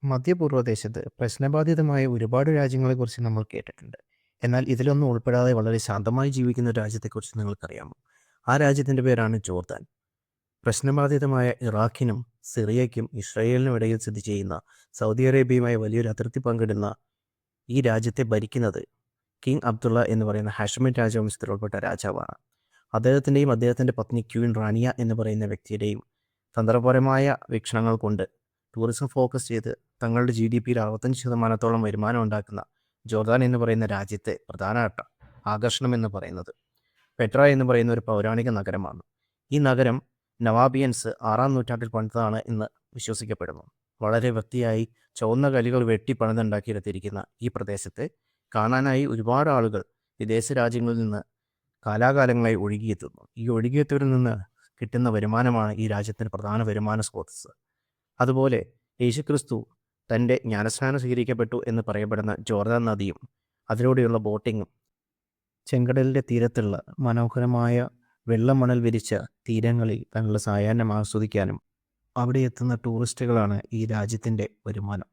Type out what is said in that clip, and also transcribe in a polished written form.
മധ്യപൂർവ്വദേശത്ത് പ്രശ്നബാധിതമായ ഒരുപാട് രാജ്യങ്ങളെക്കുറിച്ച് നമ്മൾ കേട്ടിട്ടുണ്ട്. എന്നാൽ ഇതിലൊന്നും ഉൾപ്പെടാതെ വളരെ ശാന്തമായി ജീവിക്കുന്ന ഒരു രാജ്യത്തെക്കുറിച്ച് നിങ്ങൾക്കറിയാമോ? ആ രാജ്യത്തിൻ്റെ പേരാണ് ജോർദാൻ. പ്രശ്നബാധിതമായ ഇറാഖിനും സിറിയയ്ക്കും ഇസ്രായേലിനും ഇടയിൽ സ്ഥിതി ചെയ്യുന്ന സൗദി അറേബ്യയുമായി വലിയൊരു അതിർത്തി പങ്കിടുന്ന ഈ രാജ്യത്തെ ഭരിക്കുന്നത് കിങ് അബ്ദുള്ള എന്ന് പറയുന്ന ഹാഷ്മിൻ രാജവംശത്തിലുൾപ്പെട്ട രാജാവാണ്. അദ്ദേഹത്തിൻ്റെ പത്നി ക്വീൻ റാനിയ എന്ന് പറയുന്ന വ്യക്തിയുടെയും തന്ത്രപരമായ വീക്ഷണങ്ങൾ കൊണ്ട് ടൂറിസം ഫോക്കസ് ചെയ്ത് തങ്ങളുടെ GDPയിൽ 65% വരുമാനം ഉണ്ടാക്കുന്ന ജോർദാൻ എന്ന് പറയുന്ന രാജ്യത്തെ പ്രധാനപ്പെട്ട ആകർഷണം എന്ന് പറയുന്നത് പെട്ര എന്ന് പറയുന്ന ഒരു പൗരാണിക നഗരമാണ്. ഈ നഗരം നവാബിയൻസ് 6-ാം നൂറ്റാണ്ടിൽ പണിതതാണ് എന്ന് വിശ്വസിക്കപ്പെടുന്നു. വളരെ വൃത്തിയായി ചുവന്ന കല്ലുകൾ വെട്ടി പണിതുണ്ടാക്കിയെടുത്തിരിക്കുന്ന ഈ പ്രദേശത്തെ കാണാനായി ഒരുപാട് ആളുകൾ വിദേശ രാജ്യങ്ങളിൽ നിന്ന് കാലാകാലങ്ങളായി ഒഴുകിയെത്തുന്നു. ഈ ഒഴുകിയെത്തിയവരിൽ നിന്ന് കിട്ടുന്ന വരുമാനമാണ് ഈ രാജ്യത്തിന് പ്രധാന വരുമാന സ്രോതസ്സ്. അതുപോലെ യേശുക്രിസ്തു തൻ്റെ ജ്ഞാനസ്നാനം സ്വീകരിക്കപ്പെട്ടു എന്ന് പറയപ്പെടുന്ന ജോർദാൻ നദിയും അതിലൂടെയുള്ള ബോട്ടിങ്ങും ചെങ്കടലിൻ്റെ തീരത്തുള്ള മനോഹരമായ വെള്ളമണൽ വിരിച്ച തീരങ്ങളിൽ തങ്ങളുടെ സായാഹ്നം ആസ്വദിക്കാനും അവിടെ എത്തുന്ന ടൂറിസ്റ്റുകളാണ് ഈ രാജ്യത്തിൻ്റെ വരുമാനം.